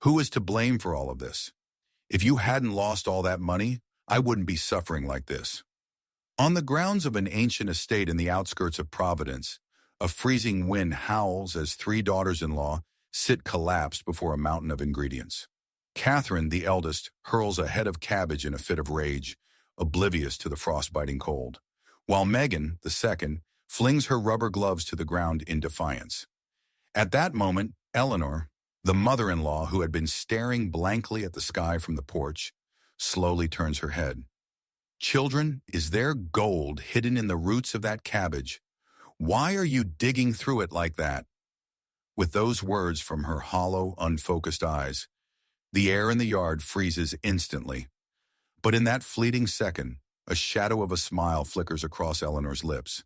Who is to blame for all of this? If you hadn't lost all that money, I wouldn't be suffering like this. On the grounds of an ancient estate in the outskirts of Providence, a freezing wind howls as three daughters-in-law sit collapsed before a mountain of ingredients. Catherine, the eldest, hurls a head of cabbage in a fit of rage, oblivious to the frostbiting cold, while Megan, the second, flings her rubber gloves to the ground in defiance. At that moment, Eleanor, the mother-in-law who had been staring blankly at the sky from the porch, slowly turns her head. "Children, is there gold hidden in the roots of that cabbage? Why are you digging through it like that?" With those words from her hollow, unfocused eyes, the air in the yard freezes instantly. But in that fleeting second, a shadow of a smile flickers across Eleanor's lips.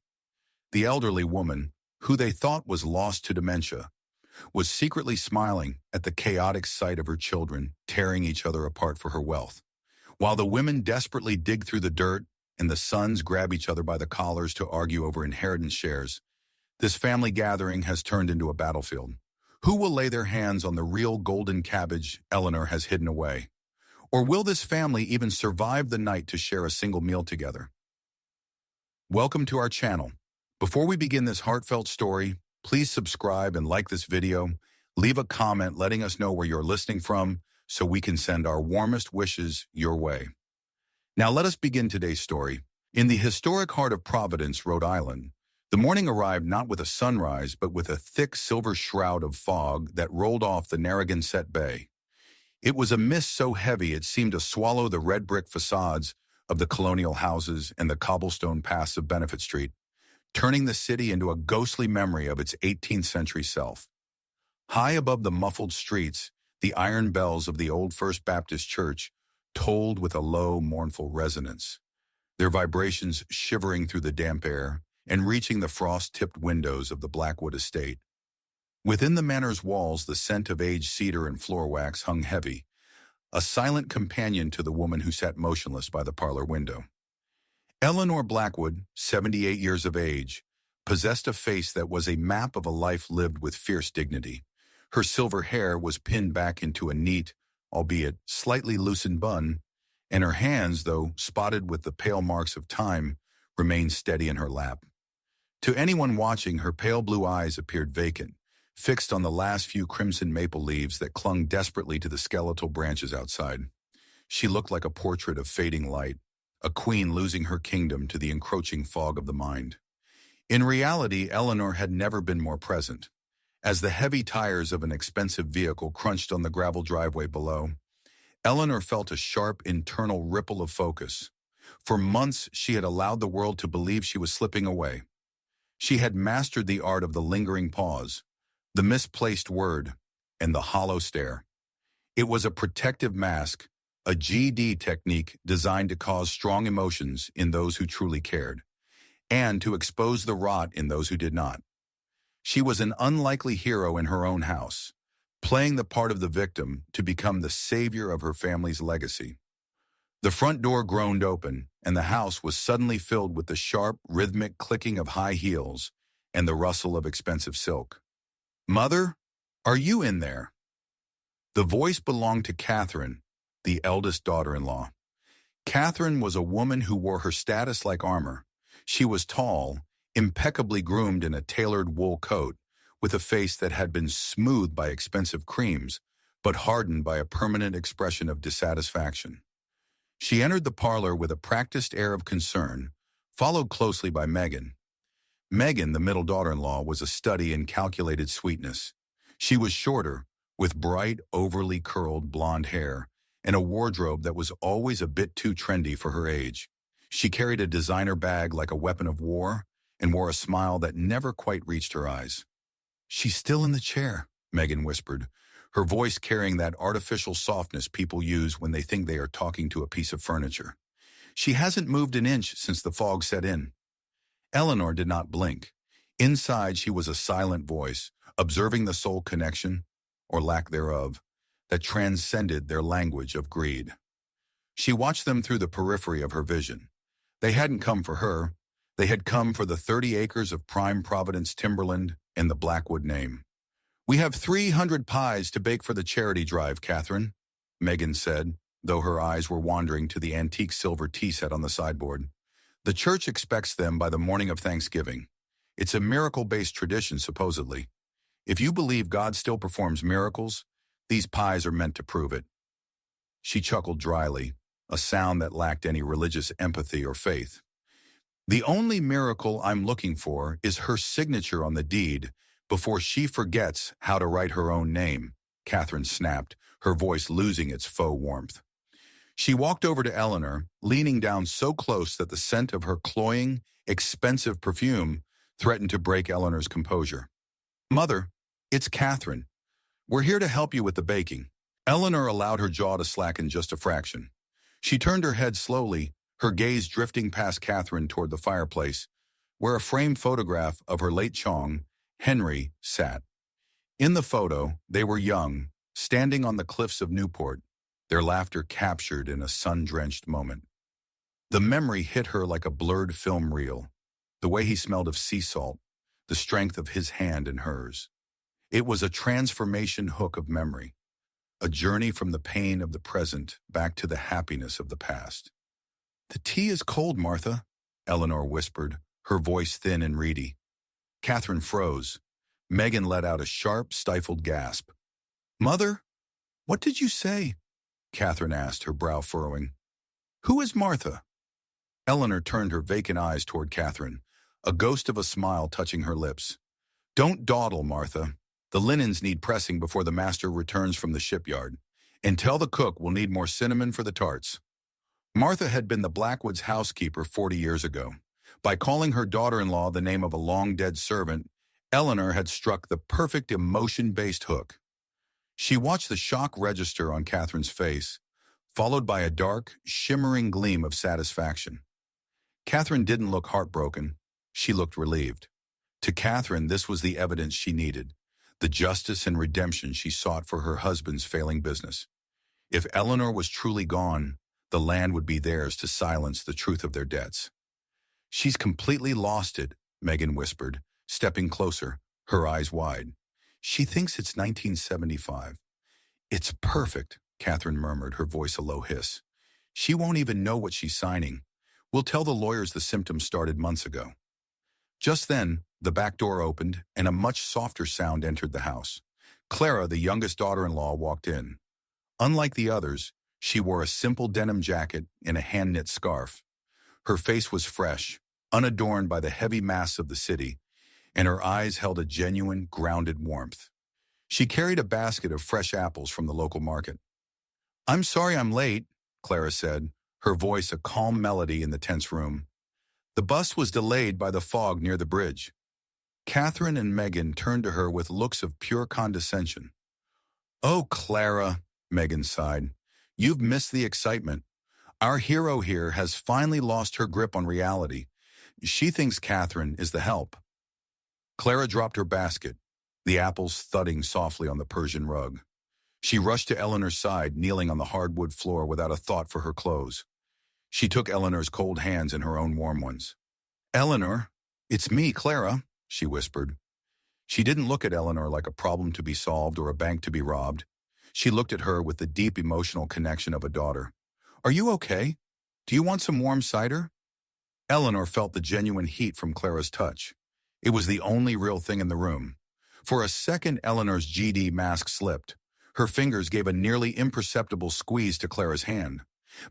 The elderly woman, who they thought was lost to dementia, was secretly smiling at the chaotic sight of her children tearing each other apart for her wealth. While the women desperately dig through the dirt and the sons grab each other by the collars to argue over inheritance shares, this family gathering has turned into a battlefield. Who will lay their hands on the real golden cabbage Eleanor has hidden away? Or will this family even survive the night to share a single meal together? Welcome to our channel. Before we begin this heartfelt story, please subscribe and like this video. Leave a comment letting us know where you're listening from so we can send our warmest wishes your way. Now let us begin today's story. In the historic heart of Providence, Rhode Island, the morning arrived not with a sunrise but with a thick silver shroud of fog that rolled off the Narragansett Bay. It was a mist so heavy it seemed to swallow the red brick facades of the colonial houses and the cobblestone paths of Benefit Street, turning the city into a ghostly memory of its 18th century self. High above the muffled streets, the iron bells of the old First Baptist Church tolled with a low, mournful resonance, their vibrations shivering through the damp air and reaching the frost-tipped windows of the Blackwood estate. Within the manor's walls, the scent of aged cedar and floor wax hung heavy, a silent companion to the woman who sat motionless by the parlor window. Eleanor Blackwood, 78 years of age, possessed a face that was a map of a life lived with fierce dignity. Her silver hair was pinned back into a neat, albeit slightly loosened bun, and her hands, though spotted with the pale marks of time, remained steady in her lap. To anyone watching, her pale blue eyes appeared vacant, fixed on the last few crimson maple leaves that clung desperately to the skeletal branches outside. She looked like a portrait of fading light, a queen losing her kingdom to the encroaching fog of the mind. In reality, Eleanor had never been more present. As the heavy tires of an expensive vehicle crunched on the gravel driveway below, Eleanor felt a sharp internal ripple of focus. For months, she had allowed the world to believe she was slipping away. She had mastered the art of the lingering pause, the misplaced word, and the hollow stare. It was a protective mask, a GD technique designed to cause strong emotions in those who truly cared, and to expose the rot in those who did not. She was an unlikely hero in her own house, playing the part of the victim to become the savior of her family's legacy. The front door groaned open, and the house was suddenly filled with the sharp, rhythmic clicking of high heels and the rustle of expensive silk. "Mother, are you in there?" The voice belonged to Catherine, the eldest daughter-in-law. Catherine was a woman who wore her status like armor. She was tall, impeccably groomed in a tailored wool coat, with a face that had been smoothed by expensive creams, but hardened by a permanent expression of dissatisfaction. She entered the parlor with a practiced air of concern, followed closely by Megan. Megan, the middle daughter-in-law, was a study in calculated sweetness. She was shorter, with bright, overly curled blonde hair, and a wardrobe that was always a bit too trendy for her age. She carried a designer bag like a weapon of war and wore a smile that never quite reached her eyes. "She's still in the chair," Megan whispered, her voice carrying that artificial softness people use when they think they are talking to a piece of furniture. "She hasn't moved an inch since the fog set in." Eleanor did not blink. Inside, she was a silent voice, observing the soul connection, or lack thereof, that transcended their language of greed. She watched them through the periphery of her vision. They hadn't come for her. They had come for the 30 acres of prime Providence timberland and the Blackwood name. We have 300 pies to bake for the charity drive, Catherine, Megan said, though her eyes were wandering to the antique silver tea set on the sideboard. The church expects them by the morning of Thanksgiving. It's a miracle-based tradition, supposedly. If you believe God still performs miracles, these pies are meant to prove it. She chuckled dryly, a sound that lacked any religious empathy or faith. The only miracle I'm looking for is her signature on the deed before she forgets how to write her own name, Catherine snapped, her voice losing its faux warmth. She walked over to Eleanor, leaning down so close that the scent of her cloying, expensive perfume threatened to break Eleanor's composure. Mother, it's Catherine. We're here to help you with the baking. Eleanor allowed her jaw to slacken just a fraction. She turned her head slowly, her gaze drifting past Catherine toward the fireplace, where a framed photograph of her late chong, Henry, sat. In the photo, they were young, standing on the cliffs of Newport, their laughter captured in a sun-drenched moment. The memory hit her like a blurred film reel, the way he smelled of sea salt, the strength of his hand in hers. It was a transformation hook of memory, a journey from the pain of the present back to the happiness of the past. The tea is cold, Martha, Eleanor whispered, her voice thin and reedy. Catherine froze. Megan let out a sharp, stifled gasp. Mother, what did you say? Catherine asked, her brow furrowing. Who is Martha? Eleanor turned her vacant eyes toward Catherine, a ghost of a smile touching her lips. Don't dawdle, Martha. The linens need pressing before the master returns from the shipyard. And tell the cook we'll need more cinnamon for the tarts. Martha had been the Blackwoods' housekeeper 40 years ago. By calling her daughter-in-law the name of a long-dead servant, Eleanor had struck the perfect emotion-based hook. She watched the shock register on Catherine's face, followed by a dark, shimmering gleam of satisfaction. Catherine didn't look heartbroken. She looked relieved. To Catherine, this was the evidence she needed, the justice and redemption she sought for her husband's failing business. If Eleanor was truly gone, the land would be theirs to silence the truth of their debts. She's completely lost it, Megan whispered, stepping closer, her eyes wide. She thinks it's 1975. It's perfect, Catherine murmured, her voice a low hiss. She won't even know what she's signing. We'll tell the lawyers the symptoms started months ago. Just then, the back door opened, and a much softer sound entered the house. Clara, the youngest daughter-in-law, walked in. Unlike the others, she wore a simple denim jacket and a hand-knit scarf. Her face was fresh, unadorned by the heavy mass of the city, and her eyes held a genuine, grounded warmth. She carried a basket of fresh apples from the local market. I'm sorry I'm late, Clara said, her voice a calm melody in the tense room. The bus was delayed by the fog near the bridge. Catherine and Megan turned to her with looks of pure condescension. Oh, Clara, Megan sighed. You've missed the excitement. Our hero here has finally lost her grip on reality. She thinks Catherine is the help. Clara dropped her basket, the apples thudding softly on the Persian rug. She rushed to Eleanor's side, kneeling on the hardwood floor without a thought for her clothes. She took Eleanor's cold hands in her own warm ones. Eleanor, it's me, Clara, she whispered. She didn't look at Eleanor like a problem to be solved or a bank to be robbed. She looked at her with the deep emotional connection of a daughter. Are you okay? Do you want some warm cider? Eleanor felt the genuine heat from Clara's touch. It was the only real thing in the room. For a second, Eleanor's GD mask slipped. Her fingers gave a nearly imperceptible squeeze to Clara's hand.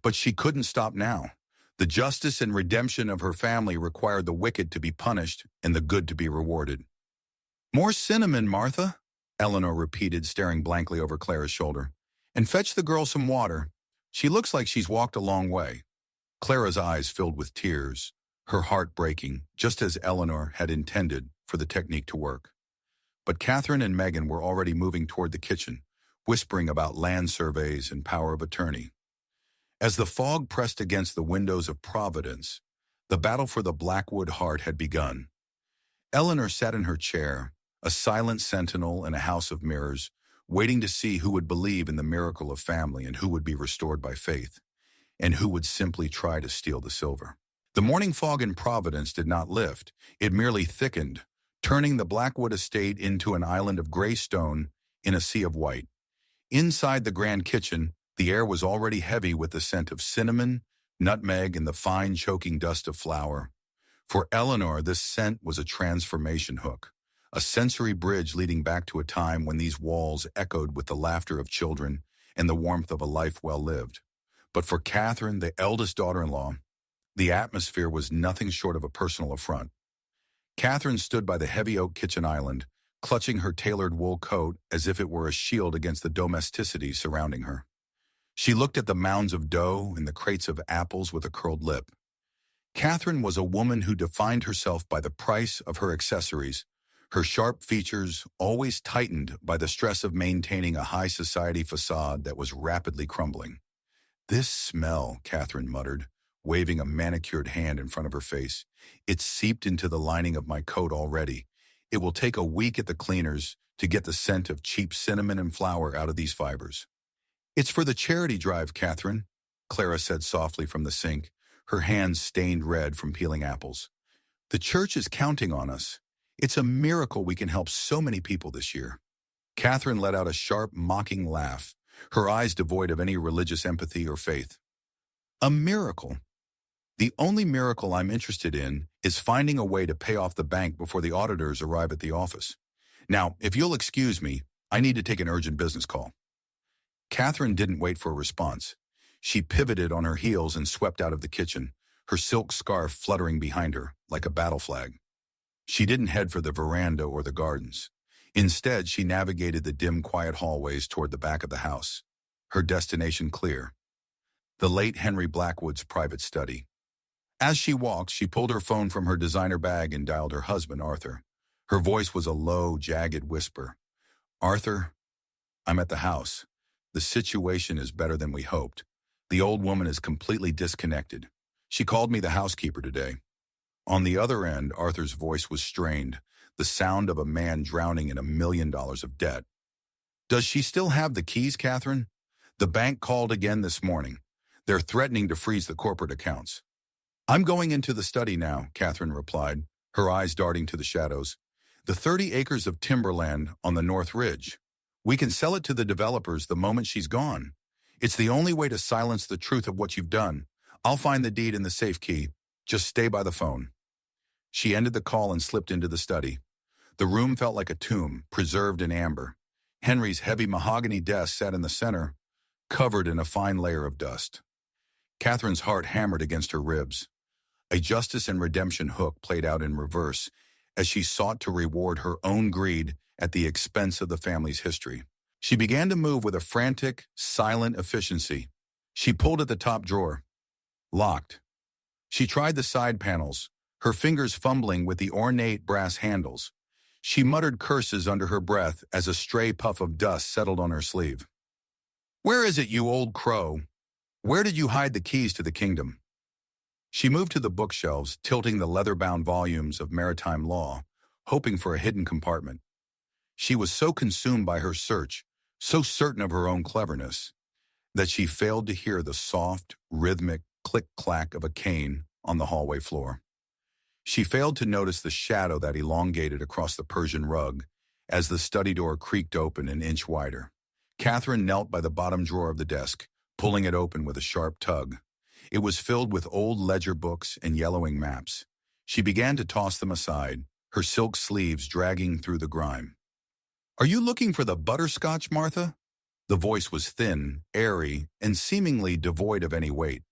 But she couldn't stop now. The justice and redemption of her family required the wicked to be punished and the good to be rewarded. More cinnamon, Martha, Eleanor repeated, staring blankly over Clara's shoulder. And fetch the girl some water. She looks like she's walked a long way. Clara's eyes filled with tears, her heart breaking, just as Eleanor had intended for the technique to work. But Catherine and Megan were already moving toward the kitchen, whispering about land surveys and power of attorney. As the fog pressed against the windows of Providence, the battle for the Blackwood heart had begun. Eleanor sat in her chair, a silent sentinel in a house of mirrors, waiting to see who would believe in the miracle of family and who would be restored by faith, and who would simply try to steal the silver. The morning fog in Providence did not lift. It merely thickened, turning the Blackwood estate into an island of gray stone in a sea of white. Inside the grand kitchen, the air was already heavy with the scent of cinnamon, nutmeg, and the fine choking dust of flour. For Eleanor, this scent was a transformation hook, a sensory bridge leading back to a time when these walls echoed with the laughter of children and the warmth of a life well lived. But for Catherine, the eldest daughter-in-law, the atmosphere was nothing short of a personal affront. Catherine stood by the heavy oak kitchen island, clutching her tailored wool coat as if it were a shield against the domesticity surrounding her. She looked at the mounds of dough and the crates of apples with a curled lip. Catherine was a woman who defined herself by the price of her accessories, her sharp features always tightened by the stress of maintaining a high society facade that was rapidly crumbling. "This smell," Catherine muttered, waving a manicured hand in front of her face. "It's seeped into the lining of my coat already. It will take a week at the cleaners to get the scent of cheap cinnamon and flour out of these fibers." "It's for the charity drive, Catherine," Clara said softly from the sink, her hands stained red from peeling apples. "The church is counting on us. It's a miracle we can help so many people this year." Catherine let out a sharp, mocking laugh, her eyes devoid of any religious empathy or faith. "A miracle? The only miracle I'm interested in is finding a way to pay off the bank before the auditors arrive at the office. Now, if you'll excuse me, I need to take an urgent business call." Catherine didn't wait for a response. She pivoted on her heels and swept out of the kitchen, her silk scarf fluttering behind her like a battle flag. She didn't head for the veranda or the gardens. Instead, she navigated the dim, quiet hallways toward the back of the house, her destination clear: the late Henry Blackwood's private study. As she walked, she pulled her phone from her designer bag and dialed her husband, Arthur. Her voice was a low, jagged whisper. "Arthur, I'm at the house. The situation is better than we hoped. The old woman is completely disconnected. She called me the housekeeper today." On the other end, Arthur's voice was strained, the sound of a man drowning in $1 million of debt. "Does she still have the keys, Catherine? The bank called again this morning. They're threatening to freeze the corporate accounts." "I'm going into the study now," Catherine replied, her eyes darting to the shadows. "The 30 acres of timberland on the North Ridge. We can sell it to the developers the moment she's gone. It's the only way to silence the truth of what you've done. I'll find the deed and the safe key. Just stay by the phone." She ended the call and slipped into the study. The room felt like a tomb, preserved in amber. Henry's heavy mahogany desk sat in the center, covered in a fine layer of dust. Catherine's heart hammered against her ribs. A justice and redemption hook played out in reverse as she sought to reward her own greed at the expense of the family's history. She began to move with a frantic, silent efficiency. She pulled at the top drawer. Locked. She tried the side panels, her fingers fumbling with the ornate brass handles. She muttered curses under her breath as a stray puff of dust settled on her sleeve. "Where is it, you old crow? Where did you hide the keys to the kingdom?" She moved to the bookshelves, tilting the leather-bound volumes of maritime law, hoping for a hidden compartment. She was so consumed by her search, so certain of her own cleverness, that she failed to hear the soft, rhythmic click-clack of a cane on the hallway floor. She failed to notice the shadow that elongated across the Persian rug as the study door creaked open an inch wider. Catherine knelt by the bottom drawer of the desk, pulling it open with a sharp tug. It was filled with old ledger books and yellowing maps. She began to toss them aside, her silk sleeves dragging through the grime. "Are you looking for the butterscotch, Martha?" The voice was thin, airy, and seemingly devoid of any weight.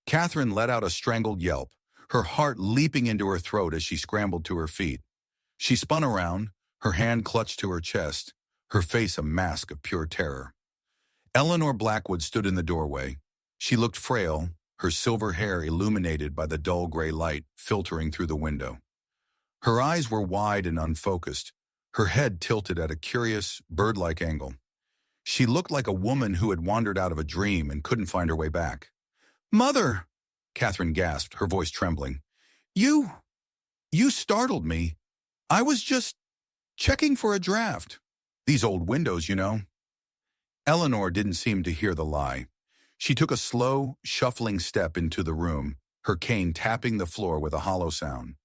Catherine let out a strangled yelp, her heart leaping into her throat as she scrambled to her feet. She spun around, her hand clutched to her chest, her face a mask of pure terror. Eleanor Blackwood stood in the doorway. She looked frail, her silver hair illuminated by the dull gray light filtering through the window. Her eyes were wide and unfocused, her head tilted at a curious, bird-like angle. She looked like a woman who had wandered out of a dream and couldn't find her way back. "Mother!" Catherine gasped, her voice trembling. You startled me. I was just checking for a draft. These old windows, you know." Eleanor didn't seem to hear the lie. She took a slow, shuffling step into the room, her cane tapping the floor with a hollow sound.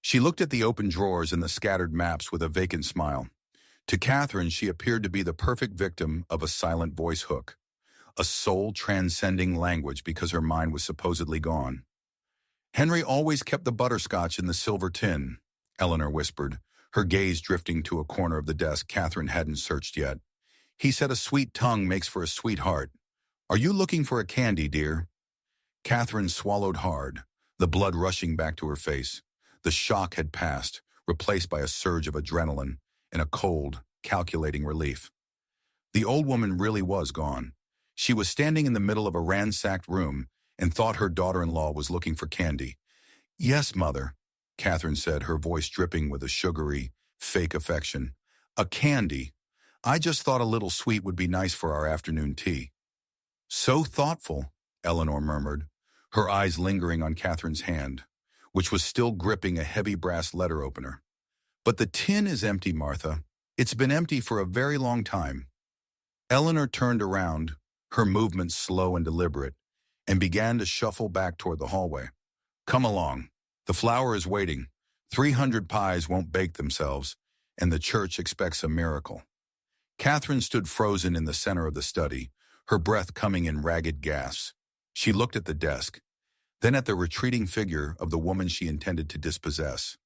She looked at the open drawers and the scattered maps with a vacant smile. To Catherine, she appeared to be the perfect victim of a silent voice hook, a soul-transcending language because her mind was supposedly gone. "Henry always kept the butterscotch in the silver tin," Eleanor whispered, her gaze drifting to a corner of the desk Catherine hadn't searched yet. "He said a sweet tongue makes for a sweet heart. Are you looking for a candy, dear?" Catherine swallowed hard, the blood rushing back to her face. The shock had passed, replaced by a surge of adrenaline and a cold, calculating relief. The old woman really was gone. She was standing in the middle of a ransacked room and thought her daughter-in-law was looking for candy. "Yes, Mother," Catherine said, her voice dripping with a sugary, fake affection. "A candy. I just thought a little sweet would be nice for our afternoon tea." "So thoughtful," Eleanor murmured, her eyes lingering on Catherine's hand, which was still gripping a heavy brass letter opener. "But the tin is empty, Martha. It's been empty for a very long time." Eleanor turned around, her movements slow and deliberate, and began to shuffle back toward the hallway. "Come along. The flour is waiting. 300 pies won't bake themselves, and the church expects a miracle." Catherine stood frozen in the center of the study, her breath coming in ragged gasps. She looked at the desk, then at the retreating figure of the woman she intended to dispossess.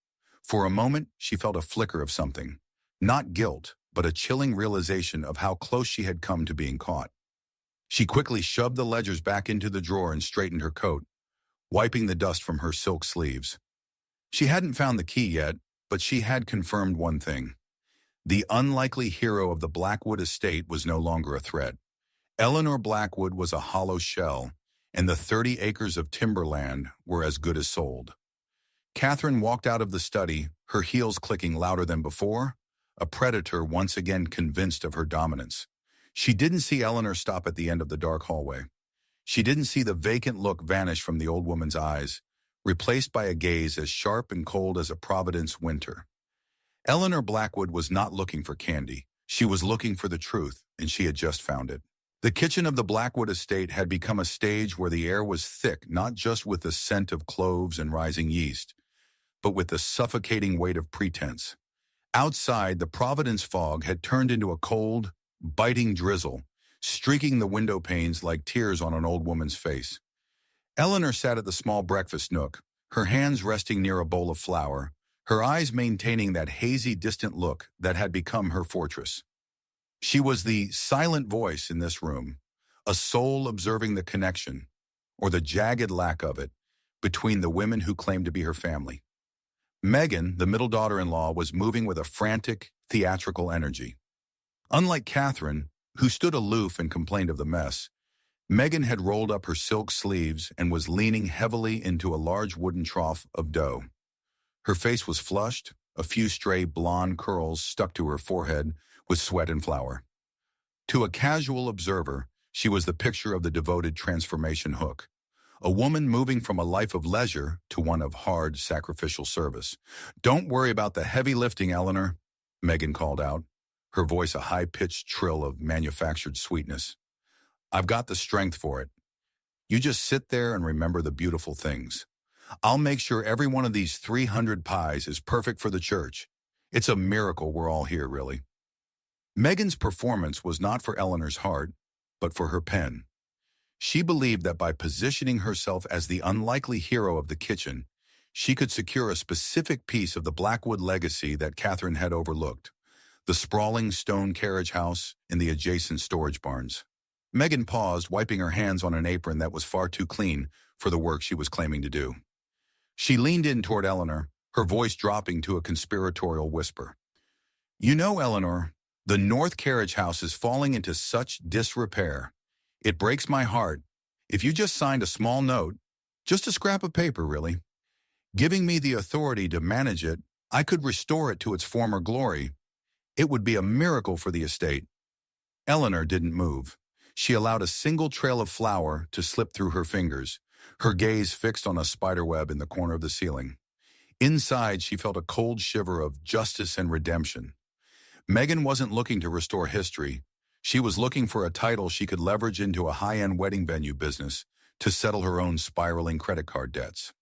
For a moment, she felt a flicker of something. Not guilt, but a chilling realization of how close she had come to being caught. She quickly shoved the ledgers back into the drawer and straightened her coat, wiping the dust from her silk sleeves. She hadn't found the key yet, but she had confirmed one thing. The unlikely hero of the Blackwood estate was no longer a threat. Eleanor Blackwood was a hollow shell, and the 30 acres of timberland were as good as sold. Catherine walked out of the study, her heels clicking louder than before, a predator once again convinced of her dominance. She didn't see Eleanor stop at the end of the dark hallway. She didn't see the vacant look vanish from the old woman's eyes, replaced by a gaze as sharp and cold as a Providence winter. Eleanor Blackwood was not looking for candy. She was looking for the truth, and she had just found it. The kitchen of the Blackwood estate had become a stage where the air was thick, not just with the scent of cloves and rising yeast, but with the suffocating weight of pretense. Outside, the Providence fog had turned into a cold, biting drizzle, streaking the window panes like tears on an old woman's face. Eleanor sat at the small breakfast nook, her hands resting near a bowl of flour, her eyes maintaining that hazy, distant look that had become her fortress. She was the silent voice in this room, a soul observing the connection, or the jagged lack of it, between the women who claimed to be her family. Megan, the middle daughter-in-law, was moving with a frantic, theatrical energy. Unlike Catherine, who stood aloof and complained of the mess, Megan had rolled up her silk sleeves and was leaning heavily into a large wooden trough of dough. Her face was flushed, a few stray blonde curls stuck to her forehead with sweat and flour. To a casual observer, she was the picture of the devoted transformation hook, a woman moving from a life of leisure to one of hard, sacrificial service. "Don't worry about the heavy lifting, Eleanor," Megan called out, her voice a high-pitched trill of manufactured sweetness. "I've got the strength for it. You just sit there and remember the beautiful things. I'll make sure every one of these 300 pies is perfect for the church. It's a miracle we're all here, really." Megan's performance was not for Eleanor's heart, but for her pen. She believed that by positioning herself as the unlikely hero of the kitchen, she could secure a specific piece of the Blackwood legacy that Catherine had overlooked, the sprawling stone carriage house and the adjacent storage barns. Megan paused, wiping her hands on an apron that was far too clean for the work she was claiming to do. She leaned in toward Eleanor, her voice dropping to a conspiratorial whisper. "You know, Eleanor, the North Carriage House is falling into such disrepair. It breaks my heart. If you just signed a small note, just a scrap of paper, really, giving me the authority to manage it, I could restore it to its former glory. It would be a miracle for the estate." Eleanor didn't move. She allowed a single trail of flour to slip through her fingers, her gaze fixed on a spiderweb in the corner of the ceiling. Inside, she felt a cold shiver of justice and redemption. Megan wasn't looking to restore history. She was looking for a title she could leverage into a high-end wedding venue business to settle her own spiraling credit card debts.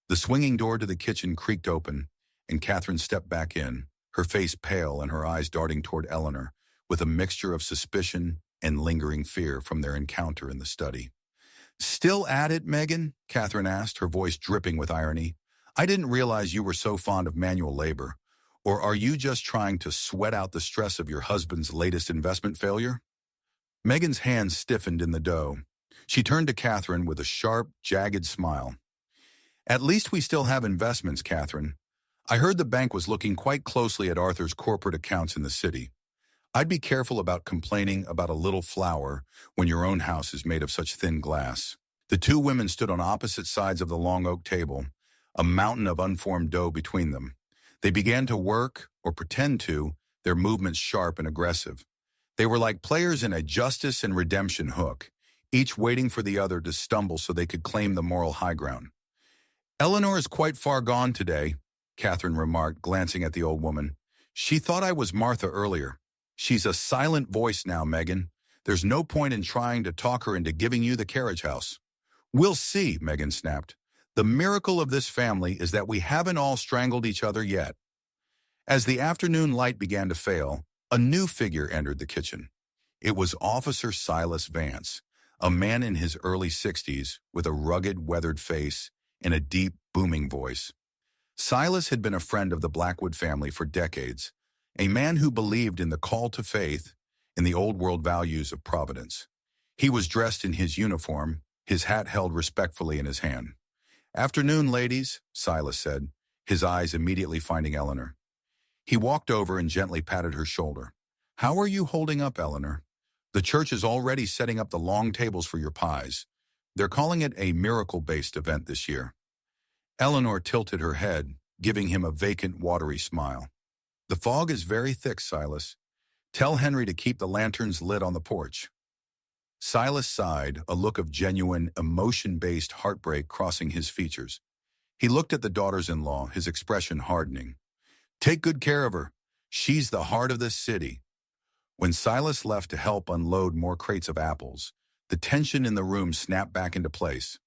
The swinging door to the kitchen creaked open, and Catherine stepped back in, her face pale and her eyes darting toward Eleanor, with a mixture of suspicion and lingering fear from their encounter in the study. "Still at it, Megan?" Catherine asked, her voice dripping with irony. "I didn't realize you were so fond of manual labor. Or are you just trying to sweat out the stress of your husband's latest investment failure?" Megan's hands stiffened in the dough. She turned to Catherine with a sharp, jagged smile. "At least we still have investments, Catherine. I heard the bank was looking quite closely at Arthur's corporate accounts in the city. I'd be careful about complaining about a little flour when your own house is made of such thin glass." The two women stood on opposite sides of the long oak table, a mountain of unformed dough between them. They began to work, or pretend to, their movements sharp and aggressive. They were like players in a justice and redemption hook, each waiting for the other to stumble so they could claim the moral high ground. "Eleanor is quite far gone today," Catherine remarked, glancing at the old woman. "She thought I was Martha earlier. She's a silent voice now, Megan. There's no point in trying to talk her into giving you the carriage house." "We'll see," Megan snapped. "The miracle of this family is that we haven't all strangled each other yet." As the afternoon light began to fail, a new figure entered the kitchen. It was Officer Silas Vance, a man in his early 60s with a rugged, weathered face and a deep, booming voice. Silas had been a friend of the Blackwood family for decades, a man who believed in the call to faith and the old world values of providence. He was dressed in his uniform, his hat held respectfully in his hand. "Afternoon, ladies," Silas said, his eyes immediately finding Eleanor. He walked over and gently patted her shoulder. "How are you holding up, Eleanor? The church is already setting up the long tables for your pies. They're calling it a miracle-based event this year." Eleanor tilted her head, giving him a vacant, watery smile. "The fog is very thick, Silas. Tell Henry to keep the lanterns lit on the porch." Silas sighed, a look of genuine, emotion-based heartbreak crossing his features. He looked at the daughters-in-law, his expression hardening. "Take good care of her. She's the heart of this city." When Silas left to help unload more crates of apples, the tension in the room snapped back into place.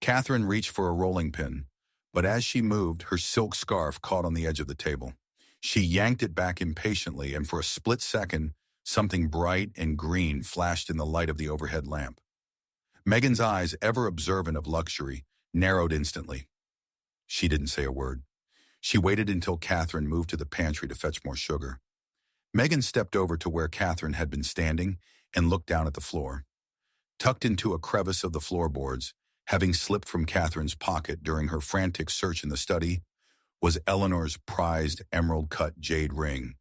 Catherine reached for a rolling pin, but as she moved, her silk scarf caught on the edge of the table. She yanked it back impatiently, and for a split second, something bright and green flashed in the light of the overhead lamp. Megan's eyes, ever observant of luxury, narrowed instantly. She didn't say a word. She waited until Catherine moved to the pantry to fetch more sugar. Megan stepped over to where Catherine had been standing and looked down at the floor. Tucked into a crevice of the floorboards, having slipped from Catherine's pocket during her frantic search in the study, was Eleanor's prized emerald-cut jade ring,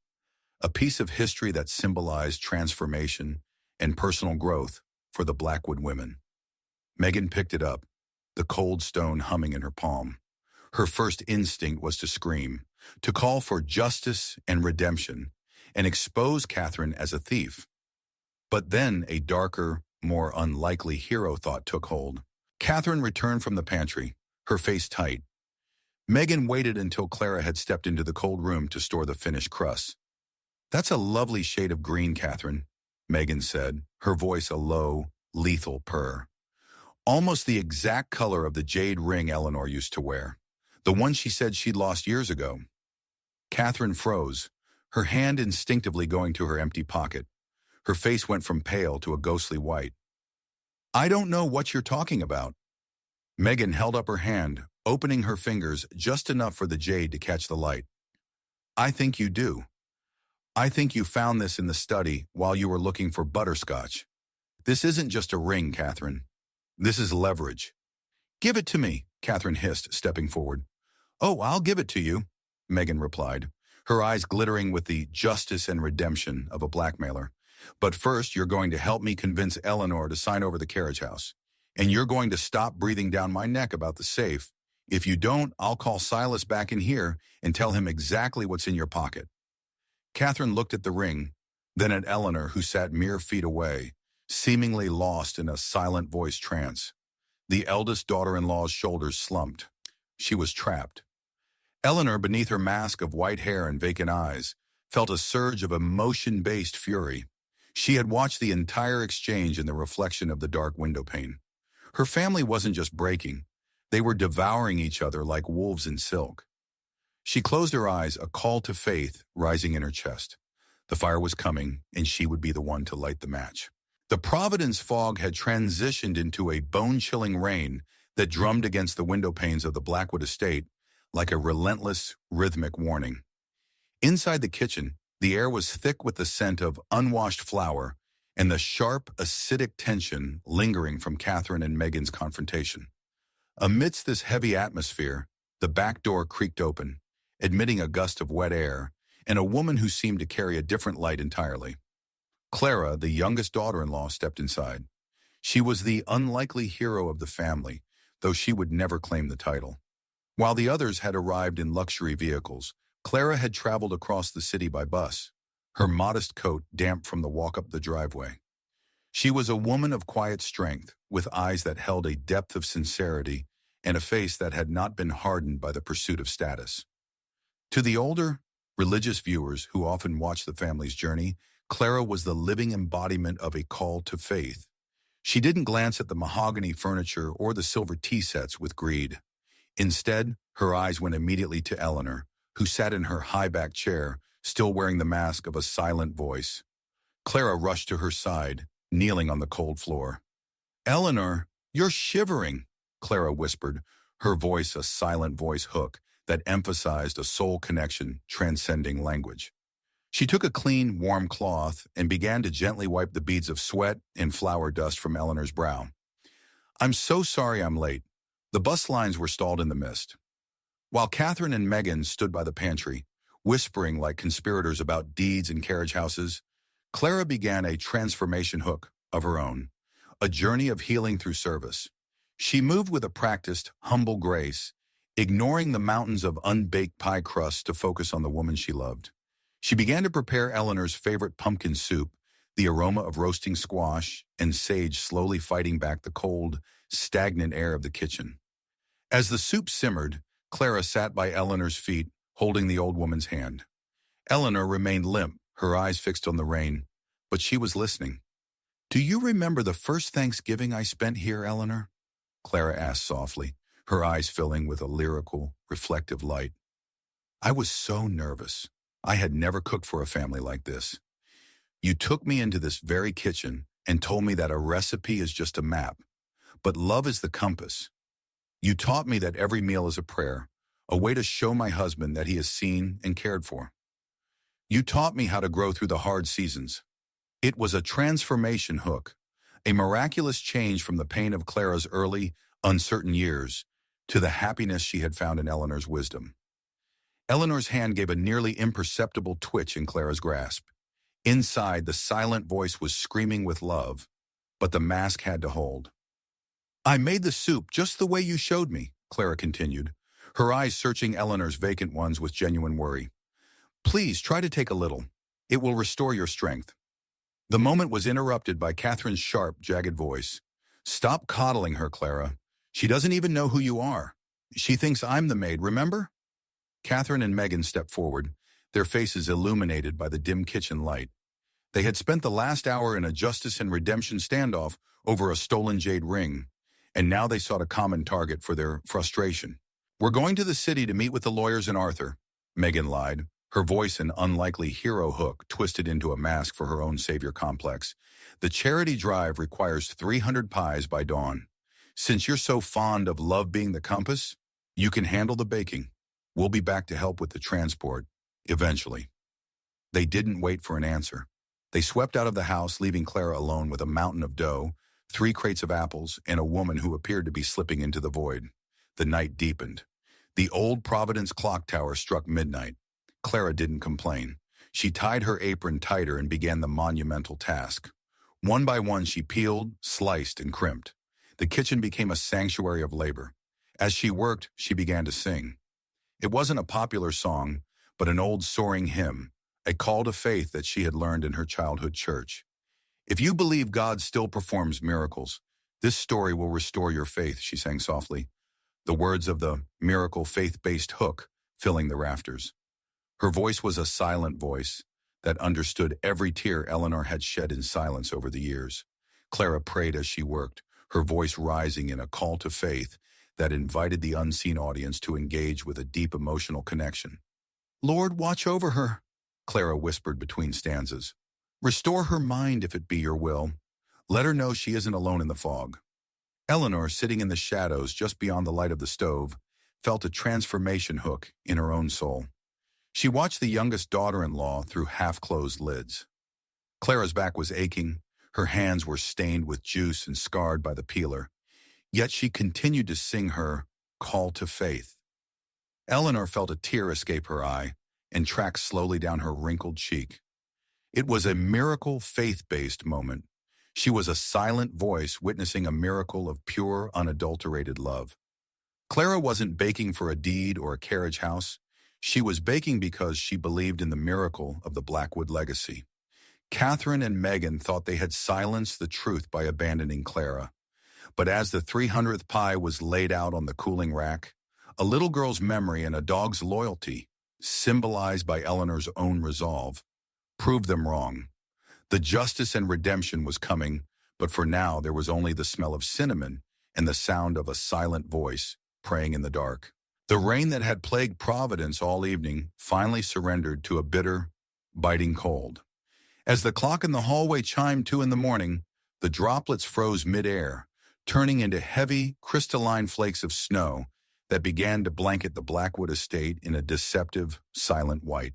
a piece of history that symbolized transformation and personal growth for the Blackwood women. Megan picked it up, the cold stone humming in her palm. Her first instinct was to scream, to call for justice and redemption, and expose Catherine as a thief. But then a darker, more unlikely hero thought took hold. Catherine returned from the pantry, her face tight. Megan waited until Clara had stepped into the cold room to store the finished crusts. "That's a lovely shade of green, Catherine," Megan said, her voice a low, lethal purr. "Almost the exact color of the jade ring Eleanor used to wear, the one she said she'd lost years ago." Catherine froze, her hand instinctively going to her empty pocket. Her face went from pale to a ghostly white. "I don't know what you're talking about." Megan held up her hand, opening her fingers just enough for the jade to catch the light. "I think you do. I think you found this in the study while you were looking for butterscotch. This isn't just a ring, Catherine. This is leverage." "Give it to me," Catherine hissed, stepping forward. "Oh, I'll give it to you," Megan replied, her eyes glittering with the justice and redemption of a blackmailer. "But first, you're going to help me convince Eleanor to sign over the carriage house. And you're going to stop breathing down my neck about the safe. If you don't, I'll call Silas back in here and tell him exactly what's in your pocket." Catherine looked at the ring, then at Eleanor, who sat mere feet away, seemingly lost in a silent voice trance. The eldest daughter-in-law's shoulders slumped. She was trapped. Eleanor, beneath her mask of white hair and vacant eyes, felt a surge of emotion-based fury. She had watched the entire exchange in the reflection of the dark window pane. Her family wasn't just breaking. They were devouring each other like wolves in silk. She closed her eyes, a call to faith rising in her chest. The fire was coming, and she would be the one to light the match. The Providence fog had transitioned into a bone-chilling rain that drummed against the window panes of the Blackwood estate like a relentless, rhythmic warning. Inside the kitchen, the air was thick with the scent of unwashed flour and the sharp, acidic tension lingering from Catherine and Megan's confrontation. Amidst this heavy atmosphere, the back door creaked open, admitting a gust of wet air and a woman who seemed to carry a different light entirely. Clara, the youngest daughter-in-law, stepped inside. She was the unlikely hero of the family, though she would never claim the title. While the others had arrived in luxury vehicles, Clara had traveled across the city by bus, her modest coat damp from the walk up the driveway. She was a woman of quiet strength, with eyes that held a depth of sincerity and a face that had not been hardened by the pursuit of status. To the older, religious viewers who often watched the family's journey, Clara was the living embodiment of a call to faith. She didn't glance at the mahogany furniture or the silver tea sets with greed. Instead, her eyes went immediately to Eleanor, who sat in her high-backed chair, still wearing the mask of a silent voice. Clara rushed to her side, kneeling on the cold floor. "Eleanor, you're shivering," Clara whispered, her voice a silent voice hook that emphasized a soul connection transcending language. She took a clean, warm cloth and began to gently wipe the beads of sweat and flour dust from Eleanor's brow. "I'm so sorry I'm late. The bus lines were stalled in the mist." While Catherine and Megan stood by the pantry, whispering like conspirators about deeds and carriage houses, Clara began a transformation hook of her own, a journey of healing through service. She moved with a practiced, humble grace, ignoring the mountains of unbaked pie crust to focus on the woman she loved. She began to prepare Eleanor's favorite pumpkin soup, the aroma of roasting squash and sage slowly fighting back the cold, stagnant air of the kitchen. As the soup simmered, Clara sat by Eleanor's feet, holding the old woman's hand. Eleanor remained limp, her eyes fixed on the rain, but she was listening. "Do you remember the first Thanksgiving I spent here, Eleanor?" Clara asked softly, her eyes filling with a lyrical, reflective light. "I was so nervous. I had never cooked for a family like this. You took me into this very kitchen and told me that a recipe is just a map, but love is the compass. You taught me that every meal is a prayer, a way to show my husband that he is seen and cared for. You taught me how to grow through the hard seasons." It was a transformation hook, a miraculous change from the pain of Clara's early, uncertain years to the happiness she had found in Eleanor's wisdom. Eleanor's hand gave a nearly imperceptible twitch in Clara's grasp. Inside, the silent voice was screaming with love, but the mask had to hold. "I made the soup just the way you showed me," Clara continued, her eyes searching Eleanor's vacant ones with genuine worry. "Please try to take a little. It will restore your strength." The moment was interrupted by Catherine's sharp, jagged voice. "Stop coddling her, Clara. She doesn't even know who you are. She thinks I'm the maid, remember?" Catherine and Megan stepped forward, their faces illuminated by the dim kitchen light. They had spent the last hour in a justice and redemption standoff over a stolen jade ring, and now they sought a common target for their frustration. "We're going to the city to meet with the lawyers and Arthur," Megan lied, her voice an unlikely hero hook twisted into a mask for her own savior complex. "The charity drive requires 300 pies by dawn. Since you're so fond of love being the compass, you can handle the baking. We'll be back to help with the transport, eventually." They didn't wait for an answer. They swept out of the house, leaving Clara alone with a mountain of dough, 3 crates of apples, and a woman who appeared to be slipping into the void. The night deepened. The old Providence clock tower struck midnight. Clara didn't complain. She tied her apron tighter and began the monumental task. One by one, she peeled, sliced, and crimped. The kitchen became a sanctuary of labor. As she worked, she began to sing. It wasn't a popular song, but an old soaring hymn, a call to faith that she had learned in her childhood church. "If you believe God still performs miracles, this story will restore your faith," she sang softly, the words of the miracle faith-based hook filling the rafters. Her voice was a silent voice that understood every tear Eleanor had shed in silence over the years. Clara prayed as she worked, her voice rising in a call to faith that invited the unseen audience to engage with a deep emotional connection. "Lord, watch over her," Clara whispered between stanzas. "Restore her mind if it be your will. Let her know she isn't alone in the fog." Eleanor, sitting in the shadows just beyond the light of the stove, felt a transformation hook in her own soul. She watched the youngest daughter-in-law through half-closed lids. Clara's back was aching, her hands were stained with juice and scarred by the peeler, yet she continued to sing her call to faith. Eleanor felt a tear escape her eye and track slowly down her wrinkled cheek. It was a miracle faith-based moment. She was a silent voice witnessing a miracle of pure, unadulterated love. Clara wasn't baking for a deed or a carriage house. She was baking because she believed in the miracle of the Blackwood legacy. Catherine and Megan thought they had silenced the truth by abandoning Clara. But as the 300th pie was laid out on the cooling rack, a little girl's memory and a dog's loyalty, symbolized by Eleanor's own resolve, proved them wrong. The justice and redemption was coming, but for now there was only the smell of cinnamon and the sound of a silent voice praying in the dark. The rain that had plagued Providence all evening finally surrendered to a bitter, biting cold. As the clock in the hallway chimed 2 in the morning, the droplets froze mid-air, turning into heavy, crystalline flakes of snow that began to blanket the Blackwood estate in a deceptive, silent white.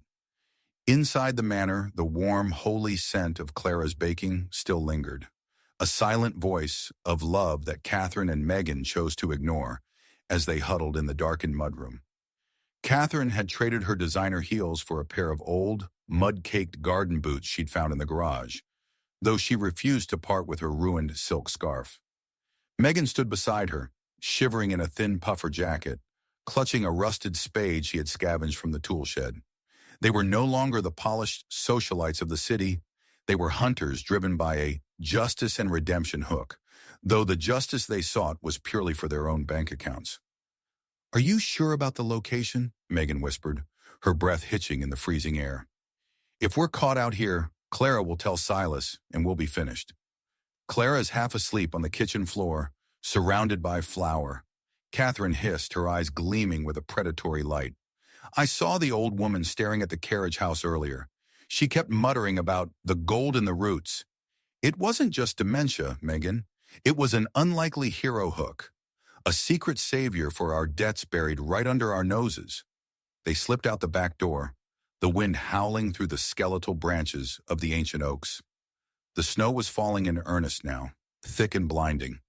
Inside the manor, the warm, holy scent of Clara's baking still lingered, a silent voice of love that Catherine and Megan chose to ignore as they huddled in the darkened mudroom. Catherine had traded her designer heels for a pair of old, mud-caked garden boots she'd found in the garage, though she refused to part with her ruined silk scarf. Megan stood beside her, shivering in a thin puffer jacket, clutching a rusted spade she had scavenged from the tool shed. They were no longer the polished socialites of the city. They were hunters driven by a justice and redemption hook, though the justice they sought was purely for their own bank accounts. "Are you sure about the location?" Megan whispered, her breath hitching in the freezing air. "If we're caught out here, Clara will tell Silas, and we'll be finished." Clara is half asleep on the kitchen floor, surrounded by flour. Catherine hissed, her eyes gleaming with a predatory light. "I saw the old woman staring at the carriage house earlier. She kept muttering about the gold in the roots. It wasn't just dementia, Megan. It was an unlikely hero hook, a secret savior for our debts buried right under our noses." They slipped out the back door, the wind howling through the skeletal branches of the ancient oaks. The snow was falling in earnest now, thick and blinding,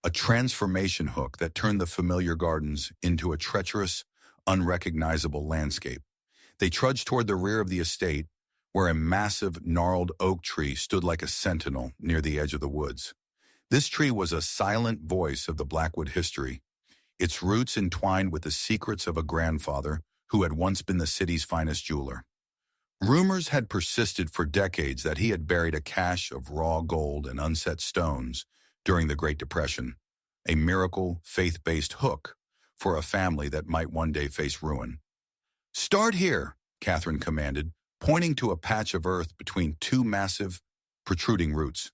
a transformation hook that turned the familiar gardens into a treacherous, unrecognizable landscape. They trudged toward the rear of the estate, where a massive, gnarled oak tree stood like a sentinel near the edge of the woods. This tree was a silent voice of the Blackwood history, its roots entwined with the secrets of a grandfather who had once been the city's finest jeweler. Rumors had persisted for decades that he had buried a cache of raw gold and unset stones during the Great Depression, a miracle, faith-based hook for a family that might one day face ruin. "Start here," Catherine commanded, pointing to a patch of earth between 2 massive, protruding roots.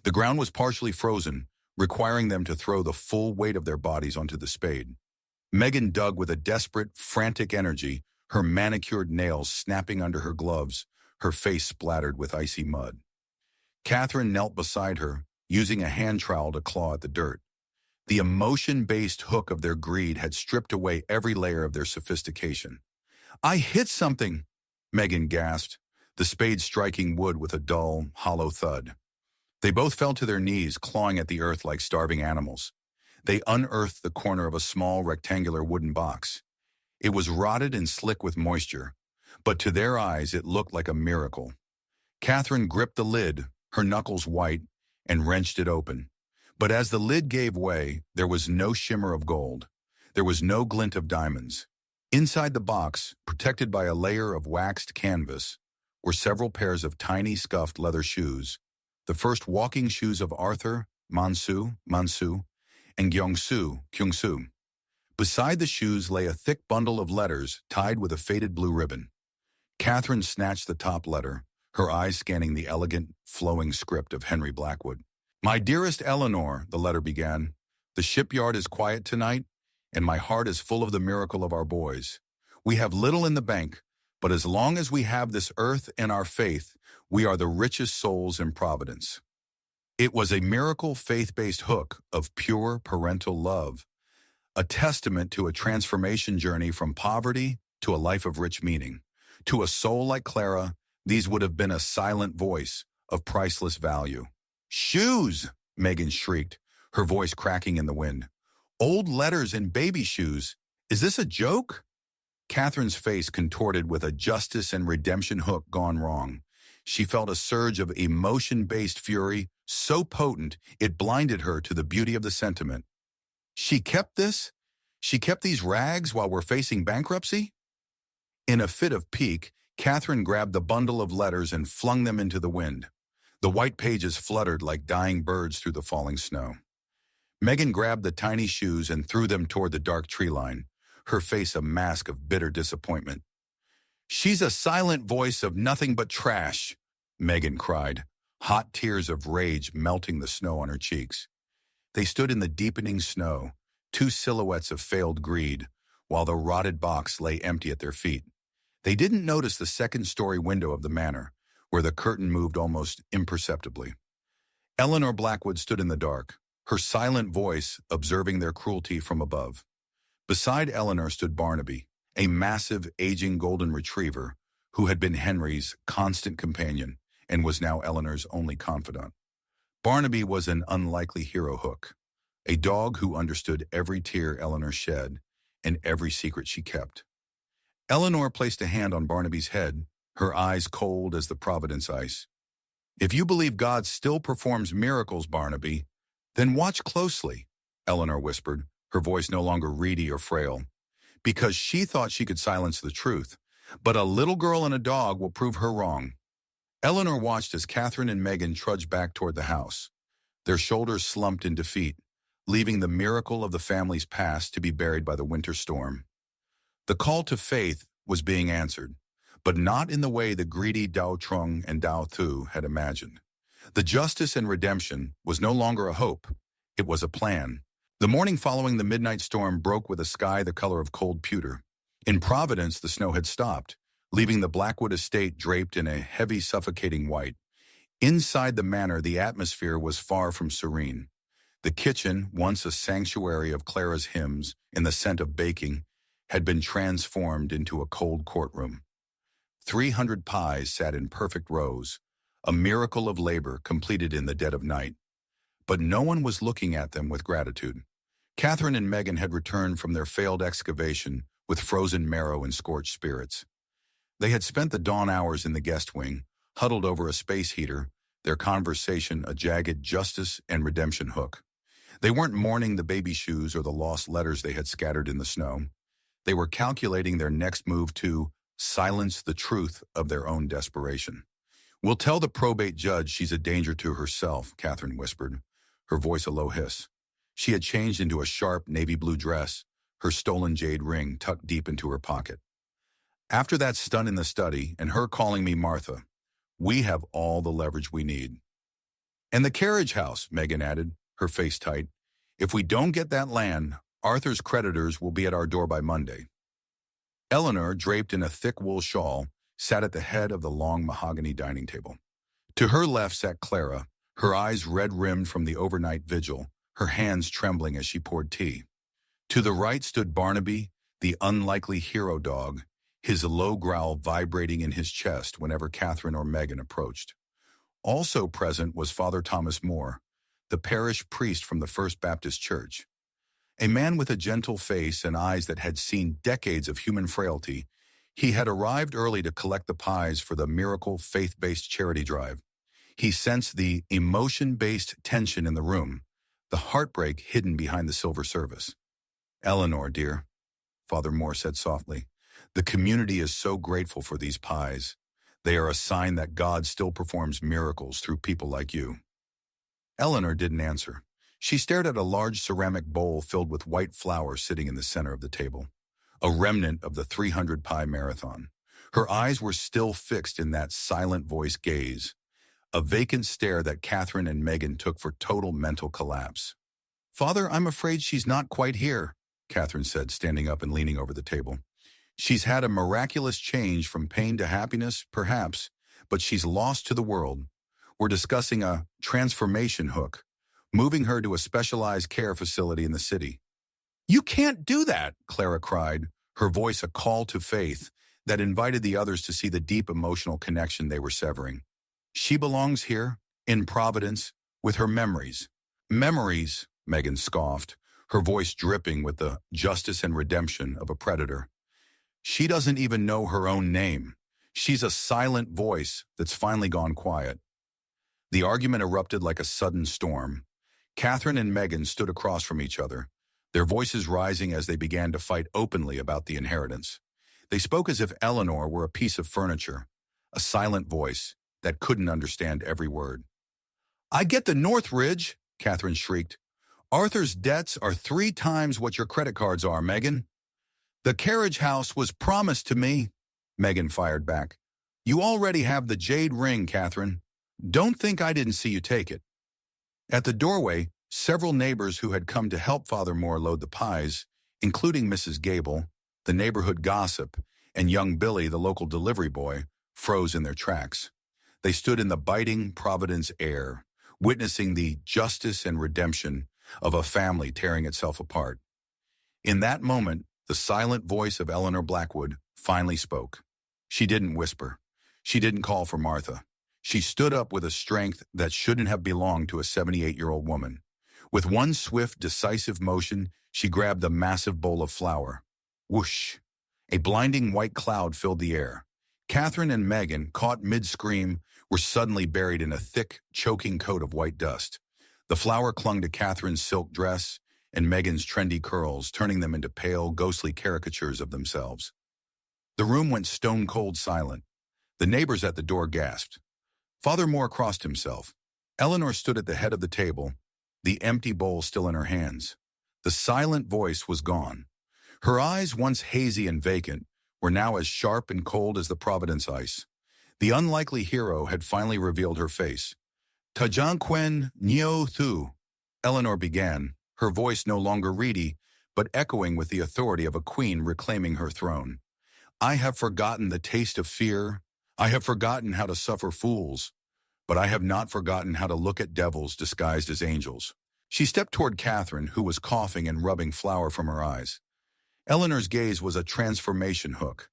The ground was partially frozen, requiring them to throw the full weight of their bodies onto the spade. Megan dug with a desperate, frantic energy, her manicured nails snapping under her gloves, her face splattered with icy mud. Catherine knelt beside her, using a hand trowel to claw at the dirt. The emotion-based hook of their greed had stripped away every layer of their sophistication. "I hit something," Megan gasped, the spade striking wood with a dull, hollow thud. They both fell to their knees, clawing at the earth like starving animals. They unearthed the corner of a small, rectangular wooden box. It was rotted and slick with moisture, but to their eyes it looked like a miracle. Catherine gripped the lid, her knuckles white, and wrenched it open. But as the lid gave way, there was no shimmer of gold. There was no glint of diamonds. Inside the box, protected by a layer of waxed canvas, were several pairs of tiny scuffed leather shoes, the first walking shoes of Arthur, Mansu, and Kyungsu. Beside the shoes lay a thick bundle of letters tied with a faded blue ribbon. Catherine snatched the top letter, her eyes scanning the elegant, flowing script of Henry Blackwood. "My dearest Eleanor," the letter began, "the shipyard is quiet tonight, and my heart is full of the miracle of our boys. We have little in the bank, but as long as we have this earth and our faith, we are the richest souls in Providence. It was a miracle faith-based hook of pure parental love, a testament to a transformation journey from poverty to a life of rich meaning. To a soul like Clara, these would have been a silent voice of priceless value. "Shoes!" Megan shrieked, her voice cracking in the wind. "Old letters and baby shoes. Is this a joke?" Catherine's face contorted with a justice and redemption hook gone wrong. She felt a surge of emotion-based fury so potent it blinded her to the beauty of the sentiment. She kept this? She kept these rags while we're facing bankruptcy? In a fit of pique, Catherine grabbed the bundle of letters and flung them into the wind. The white pages fluttered like dying birds through the falling snow. Megan grabbed the tiny shoes and threw them toward the dark tree line, her face a mask of bitter disappointment. "She's a silent voice of nothing but trash," Megan cried, hot tears of rage melting the snow on her cheeks. They stood in the deepening snow, two silhouettes of failed greed, while the rotted box lay empty at their feet. They didn't notice the second-story window of the manor, where the curtain moved almost imperceptibly. Eleanor Blackwood stood in the dark, her silent voice observing their cruelty from above. Beside Eleanor stood Barnaby, a massive, aging golden retriever who had been Henry's constant companion and was now Eleanor's only confidant. Barnaby was an unlikely hero hook, a dog who understood every tear Eleanor shed and every secret she kept. Eleanor placed a hand on Barnaby's head, her eyes cold as the Providence ice. "If you believe God still performs miracles, Barnaby, then watch closely," Eleanor whispered, her voice no longer reedy or frail, because she thought she could silence the truth, but a little girl and a dog will prove her wrong. Eleanor watched as Catherine and Megan trudged back toward the house, their shoulders slumped in defeat, leaving the miracle of the family's past to be buried by the winter storm. The call to faith was being answered, but not in the way the greedy Dao Trung and Dao Thu had imagined. The justice and redemption was no longer a hope, it was a plan. The morning following the midnight storm broke with a sky the color of cold pewter. In Providence, the snow had stopped, leaving the Blackwood estate draped in a heavy, suffocating white. Inside the manor, the atmosphere was far from serene. The kitchen, once a sanctuary of Clara's hymns and the scent of baking, had been transformed into a cold courtroom. 300 pies sat in perfect rows, a miracle of labor completed in the dead of night. But no one was looking at them with gratitude. Catherine and Megan had returned from their failed excavation with frozen marrow and scorched spirits. They had spent the dawn hours in the guest wing, huddled over a space heater, their conversation a jagged justice and redemption hook. They weren't mourning the baby shoes or the lost letters they had scattered in the snow. They were calculating their next move to silence the truth of their own desperation. "We'll tell the probate judge she's a danger to herself," Catherine whispered, her voice a low hiss. She had changed into a sharp navy blue dress, her stolen jade ring tucked deep into her pocket. "After that stunt in the study and her calling me Martha, we have all the leverage we need." "And the carriage house," Megan added, her face tight. "If we don't get that land, Arthur's creditors will be at our door by Monday." Eleanor, draped in a thick wool shawl, sat at the head of the long mahogany dining table. To her left sat Clara, her eyes red-rimmed from the overnight vigil, her hands trembling as she poured tea. To the right stood Barnaby, the unlikely hero dog, his low growl vibrating in his chest whenever Catherine or Megan approached. Also present was Father Thomas Moore, the parish priest from the First Baptist Church. A man with a gentle face and eyes that had seen decades of human frailty, he had arrived early to collect the pies for the miracle faith-based charity drive. He sensed the emotion-based tension in the room, the heartbreak hidden behind the silver service. "Eleanor, dear," Father Moore said softly, "the community is so grateful for these pies. They are a sign that God still performs miracles through people like you." Eleanor didn't answer. She stared at a large ceramic bowl filled with white flour sitting in the center of the table, a remnant of the 300-pie marathon. Her eyes were still fixed in that silent voice gaze, a vacant stare that Catherine and Megan took for total mental collapse. "Father, I'm afraid she's not quite here," Catherine said, standing up and leaning over the table. She's had a miraculous change from pain to happiness, perhaps, but she's lost to the world. We're discussing a transformation hook, moving her to a specialized care facility in the city. You can't do that, Clara cried, her voice a call to faith that invited the others to see the deep emotional connection they were severing. She belongs here, in Providence, with her memories. Memories, Megan scoffed, her voice dripping with the justice and redemption of a predator. She doesn't even know her own name. She's a silent voice that's finally gone quiet. The argument erupted like a sudden storm. Catherine and Megan stood across from each other, their voices rising as they began to fight openly about the inheritance. They spoke as if Eleanor were a piece of furniture, a silent voice that couldn't understand every word. I get the Northridge, Catherine shrieked. Arthur's debts are 3 times what your credit cards are, Megan. The carriage house was promised to me, Megan fired back. You already have the jade ring, Catherine. Don't think I didn't see you take it. At the doorway, several neighbors who had come to help Father Moore load the pies, including Mrs. Gable, the neighborhood gossip, and young Billy, the local delivery boy, froze in their tracks. They stood in the biting Providence air, witnessing the justice and redemption of a family tearing itself apart. In that moment, the silent voice of Eleanor Blackwood finally spoke. She didn't whisper. She didn't call for Martha. She stood up with a strength that shouldn't have belonged to a 78-year-old woman. With one swift, decisive motion, she grabbed the massive bowl of flour. Whoosh! A blinding white cloud filled the air. Catherine and Megan, caught mid-scream, were suddenly buried in a thick, choking coat of white dust. The flour clung to Catherine's silk dress and Megan's trendy curls, turning them into pale, ghostly caricatures of themselves. The room went stone-cold silent. The neighbors at the door gasped. Father Moore crossed himself. Eleanor stood at the head of the table, the empty bowl still in her hands. The silent voice was gone. Her eyes, once hazy and vacant, were now as sharp and cold as the Providence ice. The unlikely hero had finally revealed her face. Tajanquen Nio Thu, Eleanor began, her voice no longer reedy, but echoing with the authority of a queen reclaiming her throne. I have forgotten the taste of fear. I have forgotten how to suffer fools, but I have not forgotten how to look at devils disguised as angels. She stepped toward Catherine, who was coughing and rubbing flour from her eyes. Eleanor's gaze was a transformation hook,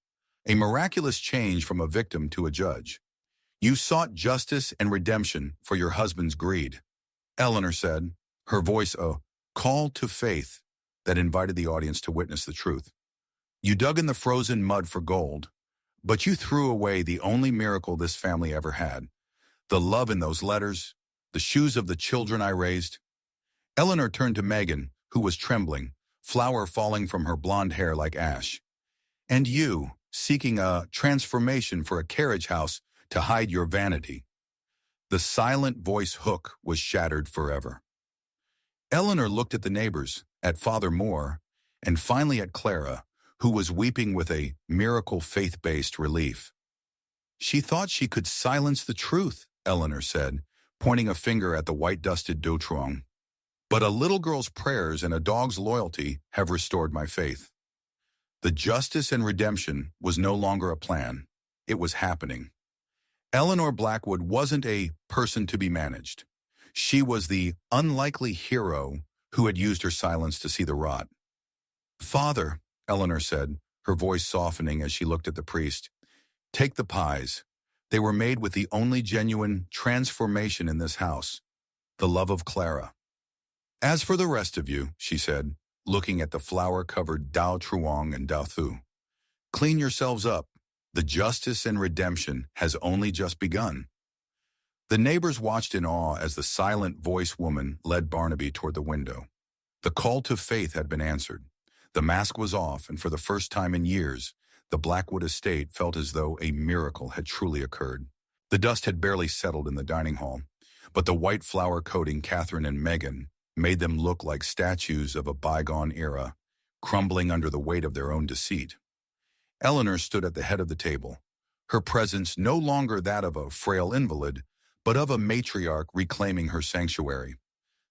a miraculous change from a victim to a judge. You sought justice and redemption for your husband's greed, Eleanor said, her voice a call to faith that invited the audience to witness the truth. You dug in the frozen mud for gold, but you threw away the only miracle this family ever had. The love in those letters, the shoes of the children I raised. Eleanor turned to Megan, who was trembling, flour falling from her blonde hair like ash. And you, seeking a transformation for a carriage house to hide your vanity. The silent voice hook was shattered forever. Eleanor looked at the neighbors, at Father Moore, and finally at Clara, who was weeping with a miracle faith-based relief. She thought she could silence the truth, Eleanor said, pointing a finger at the white-dusted Doutrong. But a little girl's prayers and a dog's loyalty have restored my faith. The justice and redemption was no longer a plan. It was happening. Eleanor Blackwood wasn't a person to be managed. She was the unlikely hero who had used her silence to see the rot. Father, Eleanor said, her voice softening as she looked at the priest, take the pies. They were made with the only genuine transformation in this house, the love of Clara. As for the rest of you, she said, looking at the flour-covered Dao Truong and Dao Thu, clean yourselves up. The justice and redemption has only just begun. The neighbors watched in awe as the silent voice woman led Barnaby toward the window. The call to faith had been answered. The mask was off, and for the first time in years, the Blackwood estate felt as though a miracle had truly occurred. The dust had barely settled in the dining hall, but the white flour coating Catherine and Megan made them look like statues of a bygone era, crumbling under the weight of their own deceit. Eleanor stood at the head of the table, her presence no longer that of a frail invalid, but of a matriarch reclaiming her sanctuary.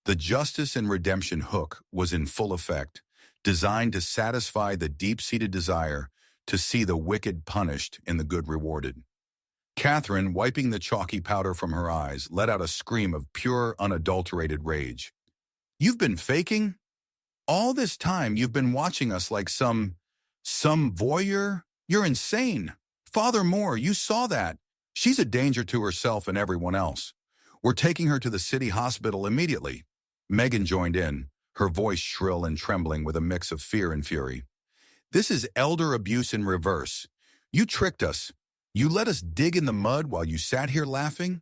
The justice and redemption hook was in full effect, designed to satisfy the deep-seated desire to see the wicked punished and the good rewarded. Catherine, wiping the chalky powder from her eyes, let out a scream of pure, unadulterated rage. "You've been faking? All this time you've been watching us like some voyeur? You're insane. Father Moore, you saw that. She's a danger to herself and everyone else. We're taking her to the city hospital immediately." Megan joined in, her voice shrill and trembling with a mix of fear and fury. "This is elder abuse in reverse. You tricked us. You let us dig in the mud while you sat here laughing?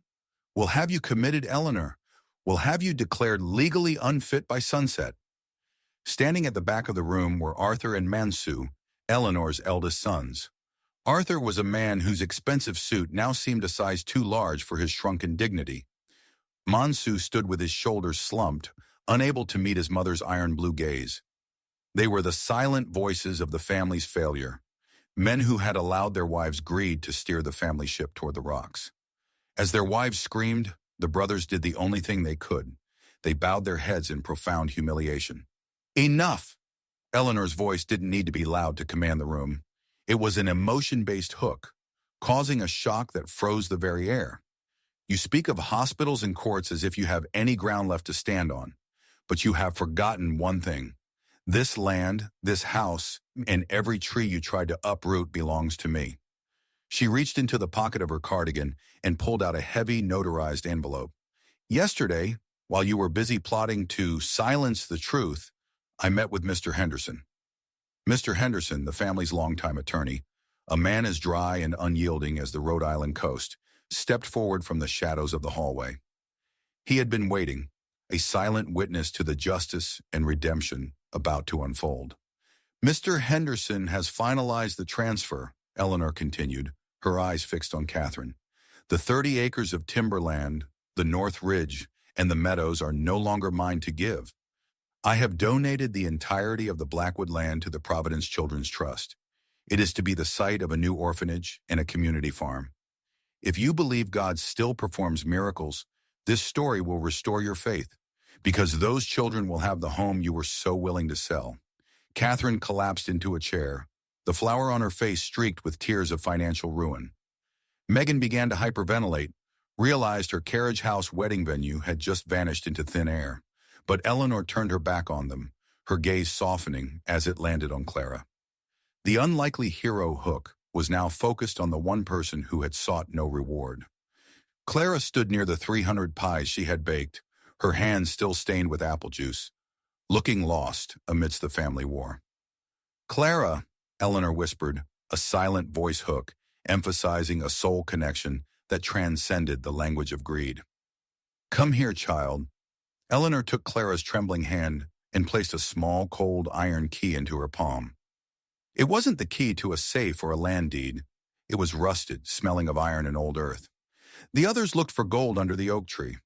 We'll have you committed, Eleanor. We'll have you declared legally unfit by sunset." Standing at the back of the room were Arthur and Mansu, Eleanor's eldest sons. Arthur was a man whose expensive suit now seemed a size too large for his shrunken dignity. Mansu stood with his shoulders slumped, unable to meet his mother's iron blue gaze. They were the silent voices of the family's failure, men who had allowed their wives' greed to steer the family ship toward the rocks. As their wives screamed, the brothers did the only thing they could. They bowed their heads in profound humiliation. "Enough!" Eleanor's voice didn't need to be loud to command the room. It was an emotion-based hook, causing a shock that froze the very air. "You speak of hospitals and courts as if you have any ground left to stand on, but you have forgotten one thing. This land, this house, and every tree you tried to uproot belongs to me." She reached into the pocket of her cardigan and pulled out a heavy, notarized envelope. "Yesterday, while you were busy plotting to silence the truth, I met with Mr. Henderson." Mr. Henderson, the family's longtime attorney, a man as dry and unyielding as the Rhode Island coast, stepped forward from the shadows of the hallway. He had been waiting, a silent witness to the justice and redemption about to unfold. "Mr. Henderson has finalized the transfer," Eleanor continued, her eyes fixed on Catherine. "The 30 acres of timberland, the North Ridge, and the meadows are no longer mine to give. I have donated the entirety of the Blackwood land to the Providence Children's Trust. It is to be the site of a new orphanage and a community farm. If you believe God still performs miracles, this story will restore your faith, because those children will have the home you were so willing to sell." Catherine collapsed into a chair, the flower on her face streaked with tears of financial ruin. Megan began to hyperventilate, realized her carriage house wedding venue had just vanished into thin air. But Eleanor turned her back on them, her gaze softening as it landed on Clara. The unlikely hero hook was now focused on the one person who had sought no reward. Clara stood near the 300 pies she had baked, her hands still stained with apple juice, looking lost amidst the family war. "Clara," Eleanor whispered, a silent voice hook, emphasizing a soul connection that transcended the language of greed. "Come here, child." Eleanor took Clara's trembling hand and placed a small, cold iron key into her palm. It wasn't the key to a safe or a land deed. It was rusted, smelling of iron and old earth. The others looked for gold under the oak tree.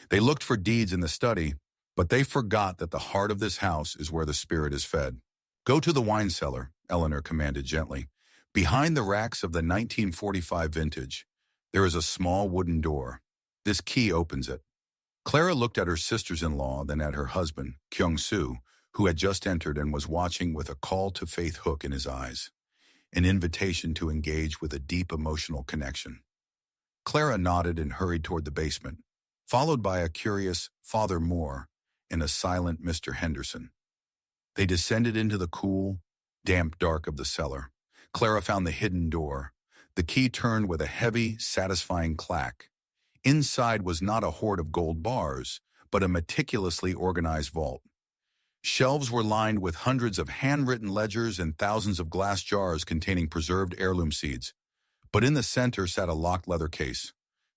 They looked for deeds in the study, but they forgot that the heart of this house is where the spirit is fed. "Go to the wine cellar," Eleanor commanded gently. "Behind the racks of the 1945 vintage, there is a small wooden door. This key opens it." Clara looked at her sisters-in-law, then at her husband, Kyung-soo, who had just entered and was watching with a call-to-faith hook in his eyes, an invitation to engage with a deep emotional connection. Clara nodded and hurried toward the basement, followed by a curious Father Moore and a silent Mr. Henderson. They descended into the cool, damp dark of the cellar. Clara found the hidden door. The key turned with a heavy, satisfying clack. Inside was not a hoard of gold bars, but a meticulously organized vault. Shelves were lined with hundreds of handwritten ledgers and thousands of glass jars containing preserved heirloom seeds. But in the center sat a locked leather case.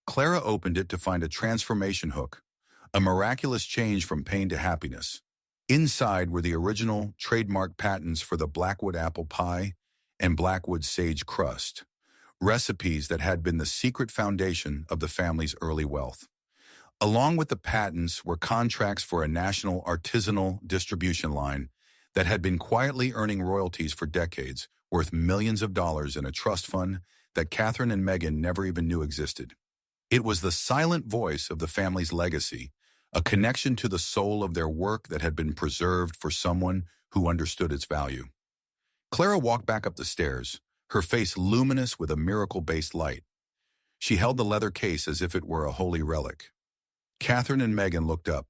Clara opened it to find a transformation hook, a miraculous change from pain to happiness. Inside were the original trademark patents for the Blackwood apple pie and Blackwood sage crust, recipes that had been the secret foundation of the family's early wealth. Along with the patents were contracts for a national artisanal distribution line that had been quietly earning royalties for decades, worth millions of dollars in a trust fund that Catherine and Megan never even knew existed. It was the silent voice of the family's legacy, a connection to the soul of their work that had been preserved for someone who understood its value. Clara walked back up the stairs, her face luminous with a miracle-based light. She held the leather case as if it were a holy relic. Catherine and Megan looked up,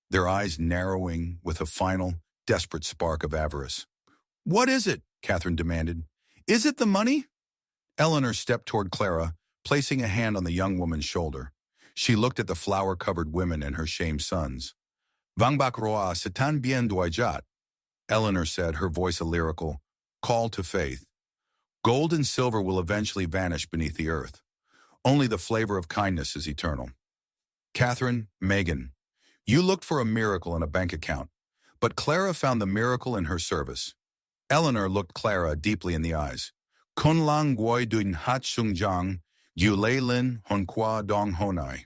their eyes narrowing with a final, desperate spark of avarice. "What is it?" Catherine demanded. "Is it the money?" Eleanor stepped toward Clara, placing a hand on the young woman's shoulder. She looked at the flower-covered women and her shamed sons. "Vang bak roa setan bien doijat," Eleanor said, her voice a lyrical call to faith. "Gold and silver will eventually vanish beneath the earth. Only the flavor of kindness is eternal." Catherine, Megan, you looked for a miracle in a bank account, but Clara found the miracle in her service. Eleanor looked Clara deeply in the eyes. "Kun lang guoi duin hat sung jang, yu lei lin hon qua dong honai."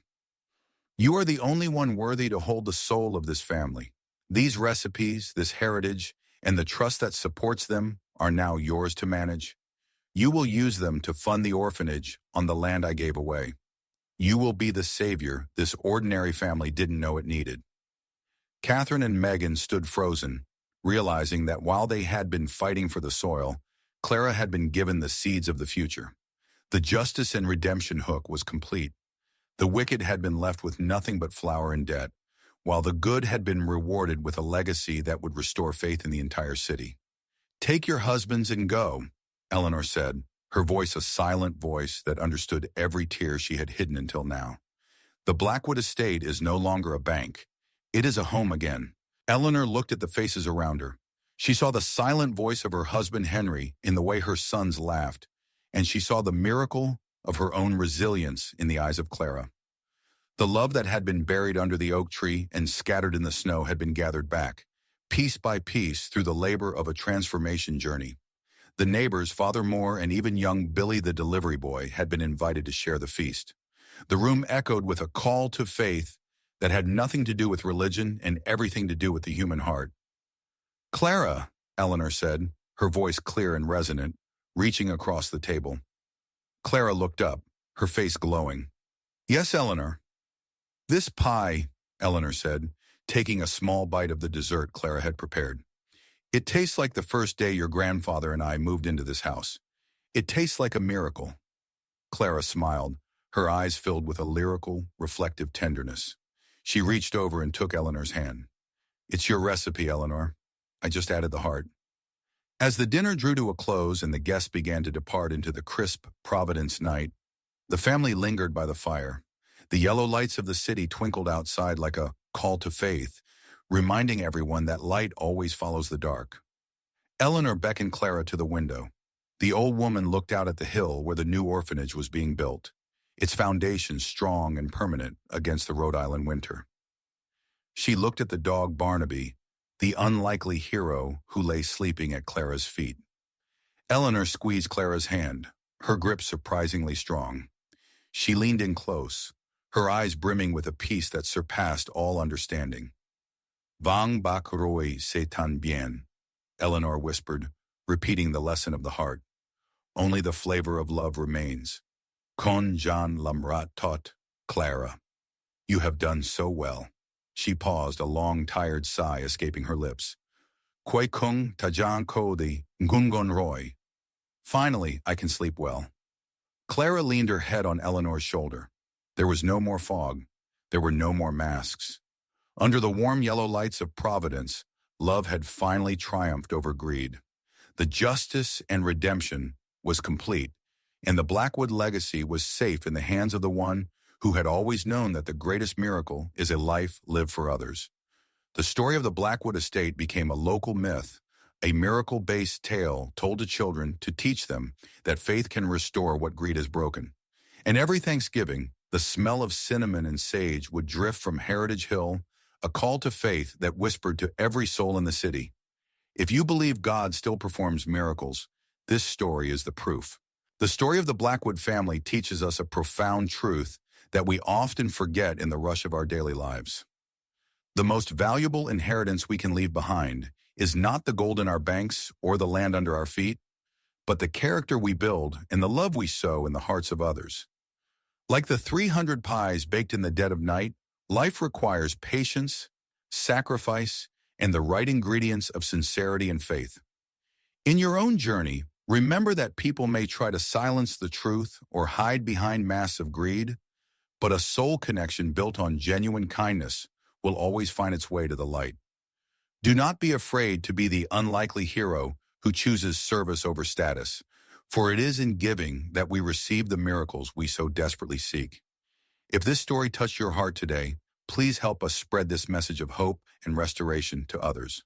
You are the only one worthy to hold the soul of this family. These recipes, this heritage, and the trust that supports them are now yours to manage. You will use them to fund the orphanage on the land I gave away. You will be the savior this ordinary family didn't know it needed. Catherine and Megan stood frozen, realizing that while they had been fighting for the soil, Clara had been given the seeds of the future. The justice and redemption hook was complete. The wicked had been left with nothing but flour and debt, while the good had been rewarded with a legacy that would restore faith in the entire city. "Take your husbands and go," Eleanor said, her voice a silent voice that understood every tear she had hidden until now. "The Blackwood estate is no longer a bank. It is a home again." Eleanor looked at the faces around her. She saw the silent voice of her husband Henry in the way her sons laughed, and she saw the miracle of her own resilience in the eyes of Clara. The love that had been buried under the oak tree and scattered in the snow had been gathered back, piece by piece through the labor of a transformation journey. The neighbors, Father Moore and even young Billy the delivery boy, had been invited to share the feast. The room echoed with a call to faith that had nothing to do with religion and everything to do with the human heart. "Clara," Eleanor said, her voice clear and resonant, reaching across the table. Clara looked up, her face glowing. "Yes, Eleanor." "This pie," Eleanor said, taking a small bite of the dessert Clara had prepared. "It tastes like the first day your grandfather and I moved into this house. It tastes like a miracle." Clara smiled, her eyes filled with a lyrical, reflective tenderness. She reached over and took Eleanor's hand. "It's your recipe, Eleanor. I just added the heart." As the dinner drew to a close and the guests began to depart into the crisp Providence night, the family lingered by the fire. The yellow lights of the city twinkled outside like a call to faith, reminding everyone that light always follows the dark. Eleanor beckoned Clara to the window. The old woman looked out at the hill where the new orphanage was being built, its foundations strong and permanent against the Rhode Island winter. She looked at the dog Barnaby, the unlikely hero who lay sleeping at Clara's feet. Eleanor squeezed Clara's hand, her grip surprisingly strong. She leaned in close, her eyes brimming with a peace that surpassed all understanding. "Vang bak roi se tan bien," Eleanor whispered, repeating the lesson of the heart. "Only the flavor of love remains. Kon jan lamrat tot, Clara. You have done so well." She paused, a long, tired sigh escaping her lips. "Koi kung tajan ko di ngungon roy." Finally, I can sleep well. Clara leaned her head on Eleanor's shoulder. There was no more fog. There were no more masks. Under the warm yellow lights of Providence, love had finally triumphed over greed. The justice and redemption was complete, and the Blackwood legacy was safe in the hands of the one who had always known that the greatest miracle is a life lived for others. The story of the Blackwood estate became a local myth, a miracle-based tale told to children to teach them that faith can restore what greed has broken. And every Thanksgiving, the smell of cinnamon and sage would drift from Heritage Hill, a call to faith that whispered to every soul in the city. If you believe God still performs miracles, this story is the proof. The story of the Blackwood family teaches us a profound truth that we often forget in the rush of our daily lives. The most valuable inheritance we can leave behind is not the gold in our banks or the land under our feet, but the character we build and the love we sow in the hearts of others. Like the 300 pies baked in the dead of night, Life requires patience, sacrifice, and the right ingredients of sincerity and faith. In your own journey, remember that people may try to silence the truth or hide behind masks of greed, but a soul connection built on genuine kindness will always find its way to the light. Do not be afraid to be the unlikely hero who chooses service over status, for it is in giving that we receive the miracles we so desperately seek. If this story touched your heart today, please help us spread this message of hope and restoration to others.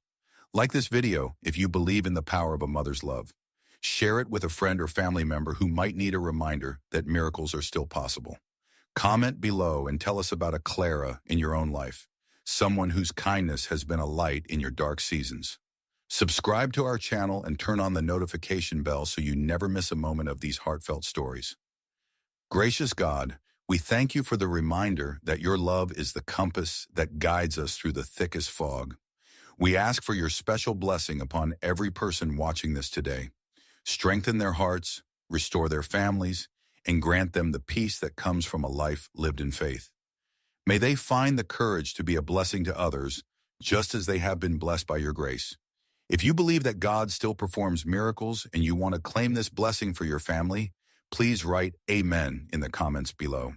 Like this video if you believe in the power of a mother's love. Share it with a friend or family member who might need a reminder that miracles are still possible. Comment below and tell us about a Clara in your own life, someone whose kindness has been a light in your dark seasons. Subscribe to our channel and turn on the notification bell so you never miss a moment of these heartfelt stories. Gracious God, we thank you for the reminder that your love is the compass that guides us through the thickest fog. We ask for your special blessing upon every person watching this today. Strengthen their hearts, restore their families, and grant them the peace that comes from a life lived in faith. May they find the courage to be a blessing to others, just as they have been blessed by your grace. If you believe that God still performs miracles and you want to claim this blessing for your family, please write Amen in the comments below.